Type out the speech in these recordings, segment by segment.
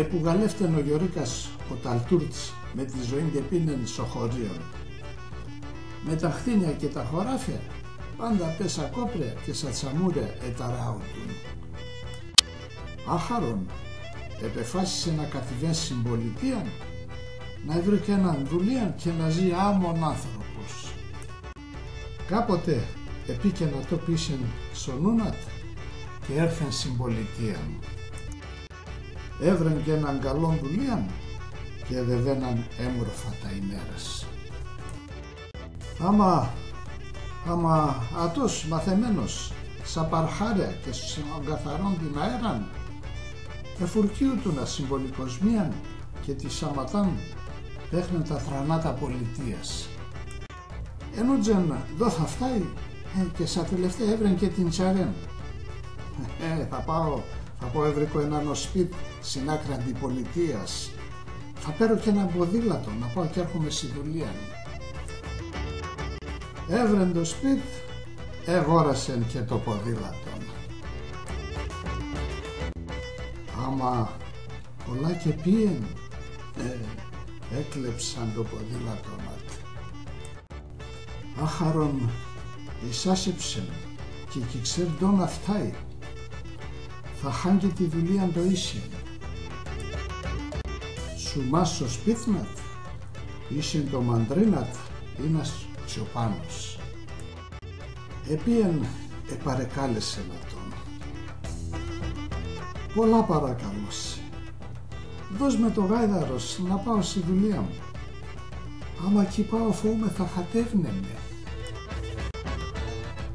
Που γαλεύτεν ο Γιωρίκας ο Ταλτούρτς με τη ζωή ντεπίνεν σοχωρίων. Με τα χτίνια και τα χωράφια πάντα πέσα κόπρια και σα τσαμούρια εταράουτουν. Άχαρον επεφάσισε να κατηβαίνει στην πολιτεία, να βρει και έναν δουλείαν και να ζει άμον άνθρωπος. Κάποτε επίκε να το πείσεν σονούνατ και έρθεν στην πολιτεία. Έβρεν και έναν καλόν δουλείαν και δεβαίναν έμορφα τα ημέρας. Άμα ατός μαθεμένος σα παρχάρια και στον καθαρόν την αέραν, εφουρκίου του να συμβολικοσμίαν και τη σαματάν δέχνουν τα θρανάτα πολιτείας. Ενούτζεν δω θα φτάει και σα τελευταία έβρεν και την τσαρέν. Θα πάω ευρικό έναν σπίτι στην άκρη αντιπολιτείας. Θα πάρω και ένα ποδήλατο να πάω και έρχομαι στη δουλεία. Έβρεν το σπίτι, εγόρασεν και το ποδήλατο. Άμα πολλά και πήγεν, έκλεψαν το ποδήλατο. Άχαρον εισάσεψεν και ξέρντον να φτάει. Θα χάν και τη δουλεία το ίσιν. Σου μάς στο σπίτνατ, ίσιν το μαντρίνατ, είνας τσιοπάνος. Επίεν επαρεκάλεσε να τον. Πολλά παρακαλώσει. Δώσ' με το γάιδαρος να πάω στη δουλεία μου. Άμα εκεί πάω φοβούμαι θα χατεύνε με.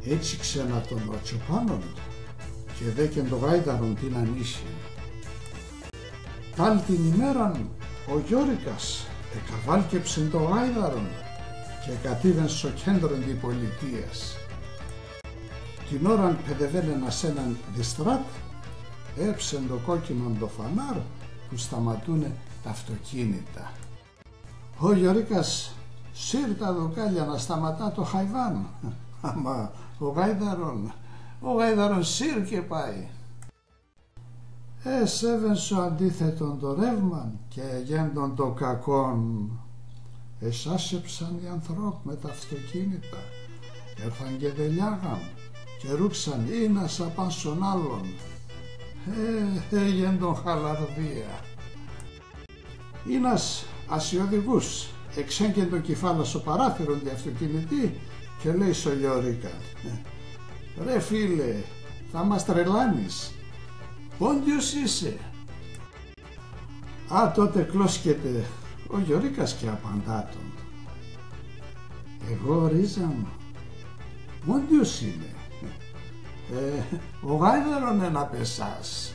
Έτσι ξένα τον ο τσιοπάνον και δέκεν το γάιδαρον την ανήσιν. Τάλ την ημέραν ο Γιώρικας εκαβάλκεψεν το γάιδαρον και κατήβεν στο κέντρο της πολιτείας. Την ώραν παιδευαίνε σε έναν διστράτ, έψεν το κόκκινο το φανάρ που σταματούνε τα αυτοκίνητα. Ο Γιωρίκας σύρ τα δοκάλια να σταματά το χαϊβάν, άμα ο γάιδαρον σύρ και πάει. Εσέβεν στο αντίθετον το ρεύμαν και γέντον το κακόν. Εσάσεψαν οι ανθρώποι με τα αυτοκίνητα, έρθαν και δελιάγαν και ρούξαν ίνας απάν στον άλλον. Γέντον χαλαρδία. Ίνας ασιοδηγούς εξέγγεν το κεφάλα στο παράθυρο του αυτοκινητή και λέει στο Γιώρικα, ρε φίλε, θα μας τρελάνεις, πόντιος είσαι. Τότε κλώσκεται ο Γιωρίκας και απαντά τον, εγώ ρίζα μου, πόντιος είμαι, ο γάιδαρον ένα πεσάς.